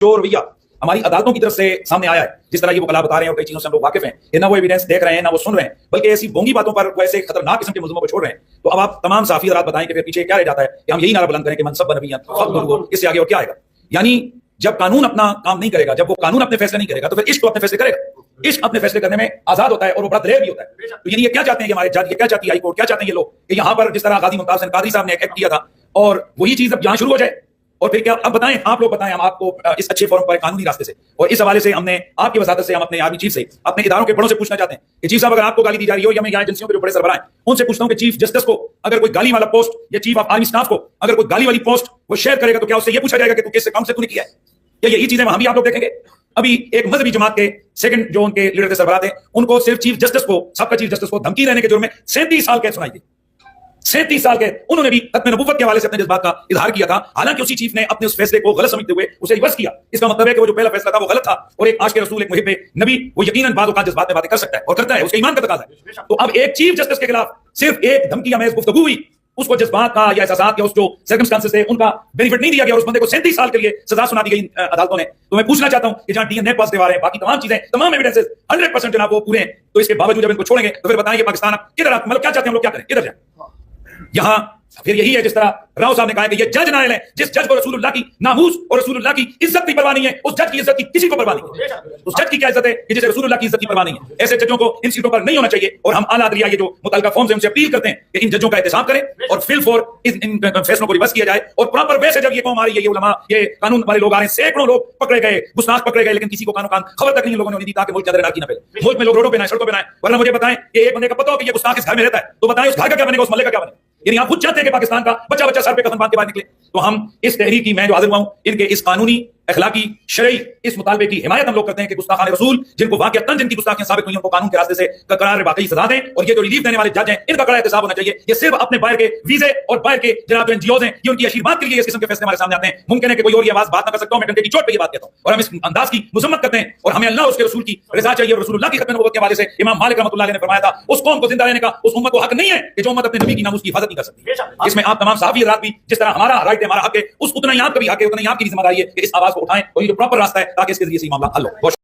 جو رویہ ہماری عدالتوں کی طرف سے سامنے آیا ہے، جس طرح یہ وکلا بتا رہے ہیں اور کئی چیزوں سے ہم لوگ واقف ہیں، یہ نہ وہ ایویڈنس دیکھ رہے ہیں نہ وہ سن رہے ہیں، بلکہ ایسی بونگی باتوں پر وہ ایسے خطرناک قسم کے ملزموں کو چھوڑ رہے ہیں. تو اب آپ تمام صحافی حضرات بتائیں کہ پھر پیچھے کیا رہ جاتا ہے کہ ہم یہی نعرہ بلند کریں کہ منصب نبیت اس سے آگے اور کیا آئے گا؟ یعنی جب قانون اپنا کام نہیں کرے گا، جب وہ قانون اپنے فیصلے نہیں کرے گا، تو پھر عشق تو اپنے فیصلے کرے گا. عشق اپنے فیصلے کرنے میں آزاد ہوتا ہے اور وہ بڑا دلیر بھی ہوتا ہے. تو یعنی یہ کیا چاہتے ہیں کہ ہمارے جج، یہ کیا چاہتی ہے ہائی کورٹ، کیا چاہتے ہیں یہ لوگ کہ یہاں پر جس طرح غازی ممتاز حسین قادری صاحب نے ایک ایکٹ کیا تھا اور وہی چیز اب یہاں شروع ہو جائے؟ اور پھر کیا اب بتائیں، آپ لوگ بتائیں، ہم آپ کو اس اچھے فورم پر قانونی راستے سے اور اس حوالے سے ہم نے آپ کی وزارت سے، ہم اپنے آرمی چیف سے، اپنے اداروں کے بڑوں سے پوچھنا چاہتے ہیں کہ چیف صاحب اگر آپ کو گالی دی جا رہی ہو یا میں یہاں ایجنسیوں کے جو بڑے سربراہ ہیں ان سے پوچھتا ہوں کہ چیف جسٹس کو اگر کوئی گالی والا پوسٹ یا چیف آف آرمی اسٹاف کو اگر کوئی گالی والی پوسٹ وہ شیئر کرے گا تو کیا اس سے یہ پوچھا جائے گا کہ تو کس اکاؤنٹ سے تو نے کیا ہے؟ یا یہی چیزیں وہاں بھی آپ لوگ دیکھیں گے؟ ابھی ایک مذہبی جماعت کے سیکنڈ جو ان کے لیڈر کے سربراہ تھے، ان کو صرف چیف جسٹس کو، سب کا چیف جسٹس کو دھمکی دینے کے جرم میں 37 سال قید سنائی گئی. 37 سال کے انہوں نے بھی ختم نبوت کے حوالے سے اپنے جذبات کا اظہار کیا تھا، حالانکہ اسی چیف نے اپنے اس فیصلے کو غلط سمجھتے ہوئے اسے ریورس کیا. اس کا مطلب ہے کہ وہ جو پہلا فیصلہ تھا وہ غلط تھا، اور ایک عاشق رسول، ایک محب نبی، وہ یقیناً بعض اوقات جذبات میں باتیں کر سکتا ہے اور کرتا ہے، اس کے ایمان کا تقاضا ہے. تو اب ایک چیف جسٹس کے خلاف صرف ایک دھمکی امیز گفتگو ہوئی، اس کو جذبات کا یا احساسات یا اس جو سرکمسٹانسز تھے ان کا بینیفٹ نہیں دیا گیا اور اس بندے کو 37 سال کے لیے سزا سنا دی گئی عدالتوں نے. تو میں پوچھنا چاہتا ہوں کہ جہاں ڈی این اے پازیٹیو آ رہے ہیں، باقی تمام چیزیں، تمام ایویڈنسز 100% جناب وہ پورے ہیں، تو اس کے باوجود جب ان کو چھوڑیں گے تو پھر بتائیں کہ پاکستان اب کدھر، مطلب کیا چاہتے ہیں ہم لوگ، کیا کریں، کدھر جائیں؟ یہاں پھر یہی ہے جس طرح راؤ صاحب نے کہا کہ یہ جج نائل ہے، جس جج کو رسول اللہ کی ناموس اور رسول اللہ کی عزت کی پرواہ نہیں ہے، اس جج کی عزت کی کسی کو پرواہ نہیں ہے. اس جج کی کیا عزت ہے کہ جسے رسول اللہ کی عزت کی پرواہ نہیں ہے؟ ایسے ججوں کو ان سیٹوں پر نہیں ہونا چاہیے. اور ہم اعلیٰ عدلیہ یہ جو متعلقہ فارم سے ان سے اپیل کرتے ہیں کہ ان ججوں کا احتساب کریں اور فل فور ان فیصلوں کو ریورس کیا جائے. اور پراپر وے سے جب یہ قوم آ رہی ہے، یہ علماء، یہ قانون والے لوگ آ رہے ہیں، سینکڑوں لوگ پکڑے گئے، گستاخ پکڑے گئے، لیکن کسی کو قانون خبر تک نہیں لوگوں نے دی تاکہ ملک کے اندر انارکی نہ پھیلے. ملک میں لوگ روڈوں پہ نہ سڑکوں پہ نہ، ورنہ مجھے بتائیں کہ ایک بندے کا پتہ ہو کہ یہ گستاخ اس گھر میں رہتا ہے تو بتائیں اس گھر کا کیا بنے گا، اس محلے کا کیا بنے گا؟ یعنی آپ خود چاہتے ہیں کہ پاکستان کا بچہ بچہ سر پہ کفن باندھ کے باہر نکلے. تو ہم اس تحریک کی، میں جو حاضر ہوا ہوں، ان کے اس قانونی، اخلاقی، شرعی اس مطالبے کی حمایت ہم لوگ کرتے ہیں کہ گستاخان رسول جن کو واقعتاً جن کی گستاخیاں ثابت ہوئی ان کو قانون کے راستے سے قرار واقعی سزا دیں. اور یہ جو ریلیف دینے والے جج ہیں ان کا کڑا احتساب ہونا چاہیے. یہ صرف اپنے باہر کے ویزے اور باہر کے جناب جو این جی اوز ہیں، یہ ان کی اشیرباد کے لیے اس قسم کے فیصلے ہمارے سامنے آتے ہیں. ممکن ہے کہ کوئی اور یہ آواز بات نہ کر سکتا ہوں، میں ڈنڈے کی چوٹ پہ یہ بات کہتا ہوں اور ہم اس انداز کی مذمت کرتے ہیں. اور ہمیں اللہ اور اس کے رسول کی رضا چاہیے، اور رسول اللہ کی ختم نبوت کے حوالے سے امام مالک رحمۃ اللہ علیہ نے فرمایا تھا اس قوم کو زندہ رہنے کا اس امت کو حق نہیں ہے کہ جو امت اپنے نبی کی ناموس کی حفاظت نہیں کر سکتی. اس میں آپ تمام صحافی حضرات بھی، جس طرح ہمارا رائٹ ہے، ہمارا حق ہے، اتنا ہی آپ کا بھی حق ہے، اتنا ہی آپ کی بھی ذمہ داری ہے کہ اس آواز کو اٹھائیں اور یہ جو پراپر راستہ ہے تاکہ اس کے ذریعے سے معاملہ حل ہو.